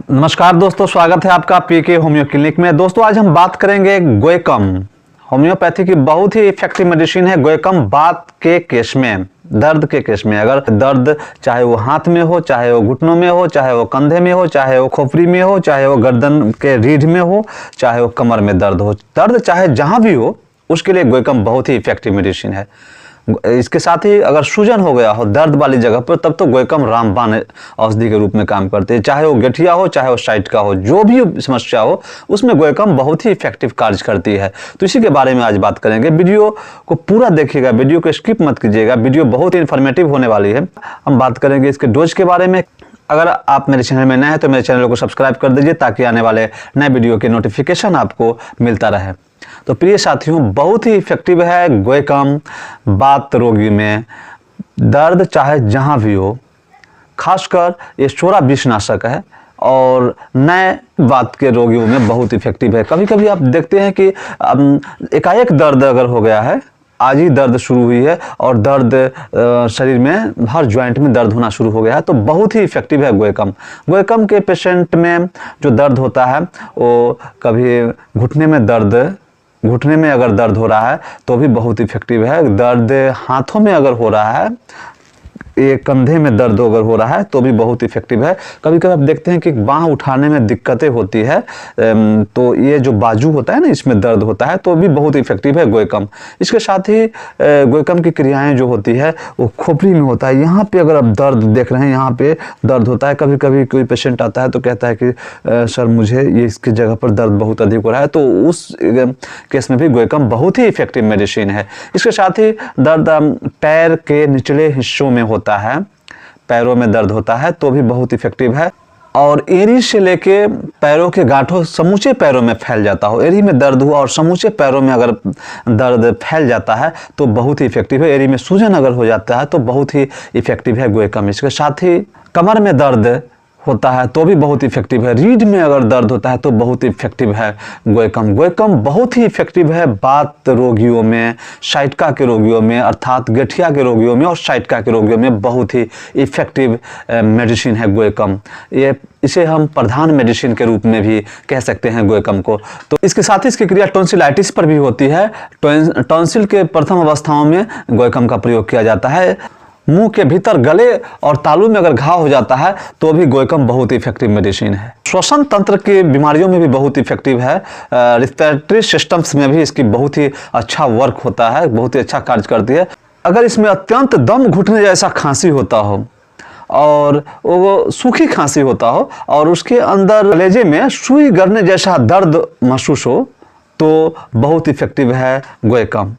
नमस्कार दोस्तों, स्वागत है आपका पीके होम्यो क्लिनिक में। दोस्तों आज हम बात करेंगे गोएकम। होम्योपैथी की बहुत ही इफेक्टिव मेडिसिन है गोएकम। बात के केस में, दर्द के केस में, अगर दर्द चाहे वो हाथ में हो, चाहे वो घुटनों में हो, चाहे वो कंधे में हो, चाहे वो खोपड़ी में हो, चाहे वो गर्दन के रीढ़ में हो, चाहे वो कमर में दर्द हो, दर्द चाहे जहां भी हो, उसके लिए गोएकम बहुत ही इफेक्टिव मेडिसिन है। इसके साथ ही अगर सूजन हो गया हो दर्द वाली जगह पर, तब तो गोएकम रामबाण औषधि के रूप में काम करते हैं। चाहे वो गठिया हो, चाहे वो साइटिका हो, जो भी समस्या हो, उसमें गोएकम बहुत ही इफेक्टिव कार्य करती है। तो इसी के बारे में आज बात करेंगे। वीडियो को पूरा देखिएगा, वीडियो को स्किप मत कीजिएगा, वीडियो बहुत ही इन्फॉर्मेटिव होने वाली है। हम बात करेंगे इसके डोज के बारे में। अगर आप मेरे चैनल में नए हैं तो मेरे चैनल को सब्सक्राइब कर दीजिए, ताकि आने वाले नए वीडियो के नोटिफिकेशन आपको मिलता रहे। तो प्रिय साथियों, बहुत ही इफेक्टिव है गोएकम बात रोगी में। दर्द चाहे जहां भी हो, खासकर ये शोरा विषनाशक है और नए बात के रोगियों में बहुत इफेक्टिव है। कभी कभी आप देखते हैं कि एकाएक दर्द अगर हो गया है, आज ही दर्द शुरू हुई है और दर्द शरीर में हर जॉइंट में दर्द होना शुरू हो गया है, तो बहुत ही इफेक्टिव है गोएकम। गोएकम के पेशेंट में जो दर्द होता है, वो कभी घुटने में अगर दर्द हो रहा है तो भी बहुत इफेक्टिव है। दर्द हाथों में अगर हो रहा है, ये कंधे में दर्द अगर हो रहा है तो भी बहुत इफेक्टिव है। कभी कभी आप देखते हैं कि बाँह उठाने में दिक्कतें होती है, तो ये जो बाजू होता है ना, इसमें दर्द होता है, तो भी बहुत इफेक्टिव है गोएकम। इसके साथ ही गोएकम की क्रियाएं जो होती है वो खोपड़ी में होता है। यहाँ पे अगर आप दर्द देख रहे हैं, यहाँ पे दर्द होता है। कभी कभी कोई पेशेंट आता है तो कहता है कि सर मुझे ये इसकी जगह पर दर्द बहुत अधिक हो रहा है, तो उस केस में भी गोएकम बहुत ही इफेक्टिव मेडिसिन है। इसके साथ ही दर्द पैर के निचले हिस्सों में होता है, पैरों में दर्द होता है, तो भी बहुत इफेक्टिव है। और एड़ी से लेके पैरों के गांठों, समूचे पैरों में फैल जाता हो, एड़ी में दर्द हुआ और समूचे पैरों में अगर दर्द फैल जाता है तो बहुत ही इफेक्टिव है। एड़ी में सूजन अगर हो जाता है तो बहुत ही इफेक्टिव है गोएकम। इसके साथ ही कमर में दर्द होता है तो भी बहुत इफेक्टिव है। रीढ़ में अगर दर्द होता है तो बहुत इफेक्टिव है गोएकम। गोएकम बहुत ही इफेक्टिव है बात रोगियों में, साइटिका के रोगियों में, अर्थात गठिया के रोगियों में और साइटिका के रोगियों में बहुत ही इफेक्टिव मेडिसिन है गोएकम। इसे हम प्रधान मेडिसिन के रूप में भी कह सकते हैं गोएकम को। तो इसके साथ ही इसकी क्रिया टॉन्सिलाइटिस पर भी होती है। टॉन्सिल के प्रथम अवस्थाओं में गोएकम का प्रयोग किया जाता है। मुंह के भीतर, गले और तालू में अगर घाव हो जाता है तो भी गोएकम बहुत इफेक्टिव मेडिसिन है। श्वसन तंत्र की बीमारियों में भी बहुत इफेक्टिव है। रिस्पिरेटरी सिस्टम्स में भी इसकी बहुत ही अच्छा वर्क होता है, बहुत ही अच्छा कार्य करती है। अगर इसमें अत्यंत दम घुटने जैसा खांसी होता हो और वो सूखी खांसी होता हो और उसके अंदर कलेजे में सुई गरने जैसा दर्द महसूस हो, तो बहुत इफेक्टिव है गोएकम।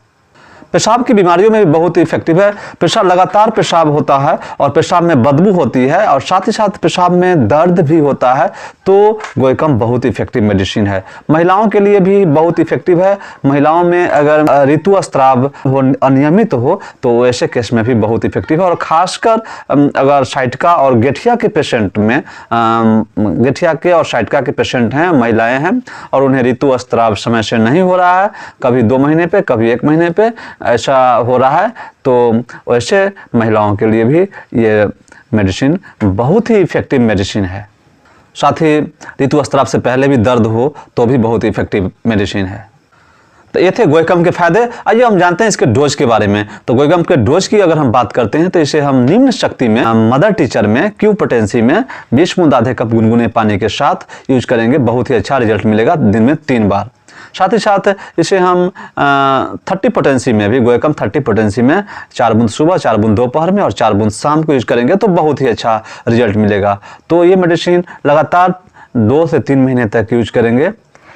पेशाब की बीमारियों में भी बहुत इफेक्टिव है। पेशाब, लगातार पेशाब होता है और पेशाब में बदबू होती है और साथ ही साथ पेशाब में दर्द भी होता है, तो गोएकम बहुत इफेक्टिव मेडिसिन है। महिलाओं के लिए भी बहुत इफेक्टिव है। महिलाओं में अगर ऋतुस्राव हो, अनियमित हो, तो ऐसे केस में भी बहुत इफेक्टिव है। और खासकर अगर साइटिका और गठिया के पेशेंट में, गठिया के और साइटिका के पेशेंट हैं, महिलाएं हैं और उन्हें ऋतुस्राव समय से नहीं हो रहा है, कभी 2 महीने पे, कभी 1 महीने पे ऐसा हो रहा है, तो वैसे महिलाओं के लिए भी ये मेडिसिन बहुत ही इफेक्टिव मेडिसिन है। साथ ही ऋतुस्राव से पहले भी दर्द हो तो भी बहुत इफेक्टिव मेडिसिन है। तो ये थे गोएकम के फायदे। आइए हम जानते हैं इसके डोज के बारे में। तो गोएकम के डोज की अगर हम बात करते हैं तो इसे हम निम्न शक्ति में, मदर टीचर में, क्यू पोटेंसी में 20 बूंद आधे कप गुनगुने पानी के साथ यूज करेंगे। बहुत ही अच्छा रिजल्ट मिलेगा, दिन में 3 बार। साथ ही साथ इसे हम 30 पोटेंसी में भी, गोएकम 30 पोटेंसी में 4 बूंद सुबह, 4 बूंद दोपहर में और 4 बूंद शाम को यूज करेंगे तो बहुत ही अच्छा रिजल्ट मिलेगा। तो ये मेडिसिन लगातार 2 से 3 महीने तक यूज करेंगे।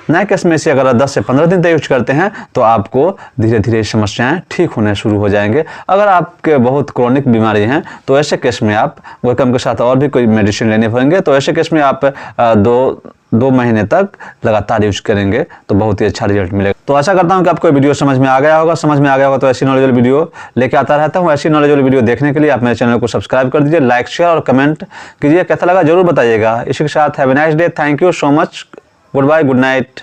नए केस में इसे अगर 10 से 15 दिन तक यूज करते हैं तो आपको धीरे धीरे समस्याएं ठीक होने शुरू हो जाएंगे। अगर आपके बहुत क्रोनिक बीमारी हैं तो ऐसे केस में आप गोएकम के साथ और भी कोई मेडिसिन लेने पड़ेंगे, तो ऐसे केस में आप 2 महीने तक लगातार यूज करेंगे तो बहुत ही अच्छा रिजल्ट मिलेगा। तो आशा करता हूं कि आपको वीडियो समझ में आ गया होगा। समझ में आ गया होगा तो ऐसी नॉलेज वाली वीडियो लेके आता रहता हूं। ऐसी नॉलेज वाली वीडियो देखने के लिए आप मेरे चैनल को सब्सक्राइब कर दीजिए, लाइक, शेयर और कमेंट कीजिए। कैसा लगा जरूर बताइएगा। इसी के साथ have a nice day. Thank you so much. Goodbye, good night.